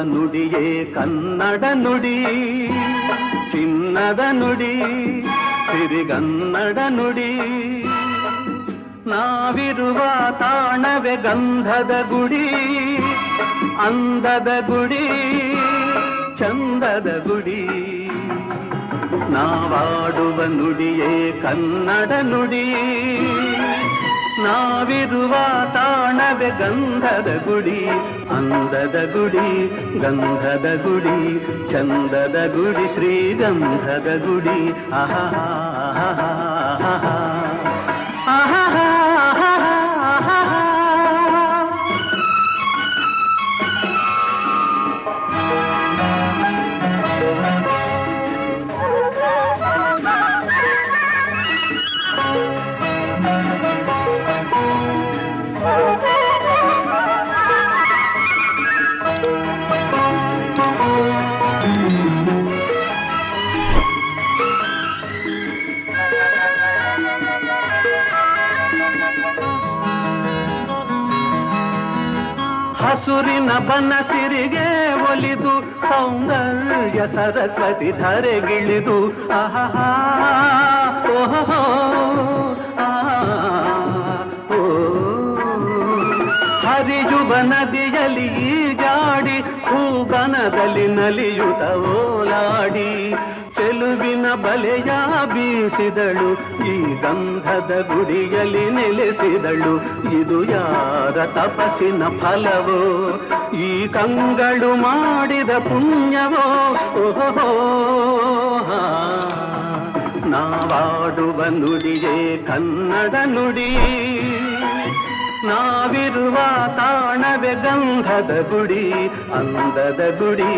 ನುಡಿಯೇ ಕನ್ನಡ ನುಡಿ, ಚಿನ್ನದ ನುಡಿ, ಸಿರಿಗನ್ನಡ ನುಡಿ. ನಾವಿರುವ ತಾಣವೇ ಗಂಧದ ಗುಡಿ, ಅಂದದ ಗುಡಿ, ಚಂದದ ಗುಡಿ. ನಾವಾಡುವ ನುಡಿಯೇ ಕನ್ನಡ ನುಡಿ, ನಾವಿರುವ ತಾಣವೇ ಗಂಧದ ಗುಡಿ, ಅಂದದ ಗುಡಿ, ಗಂಧದ ಗುಡಿ, ಚಂದದ ಗುಡಿ, ಶ್ರೀಗಂಧದ ಗುಡಿ. ಆಹಾ ಆಹಾ ಆಹಾ ಆಹಾ. ಹಸುರಿನ ಬನಸಿರಿಗೆ ಒಲಿದು ಸೌಂದರ್ಯ ಸರಸ್ವತಿ ಧರೆಗಿಳಿದು ಆಹಾ ಓಹೋ ಹರಿಯುವ ನದಿಯಲ್ಲಿ ಈಜಾಡಿ ಹೂಬನದಲ್ಲಿ ನಲಿಯುತ್ತ ಓಲಾಡಿ ಚೆಲುವಿನ ಬಲೆಯ ಬೀಸಿದಳು, ಈ ಗಂಧದ ಗುಡಿಯಲ್ಲಿ ನೆಲೆಸಿದಳು. ಇದು ಯಾರ ತಪಸ್ಸಿನ ಫಲವೋ, ಈ ಕಂಗಳು ಮಾಡಿದ ಪುಣ್ಯವೋ. ಓಹೋ ನಾವಾಡುವ ನುಡಿಯೇ ಕನ್ನಡ ನುಡಿ, ನಾವಿರುವ ತಾಣವೇ ಗಂಧದ ಗುಡಿ, ಅಂದದ ಗುಡಿ.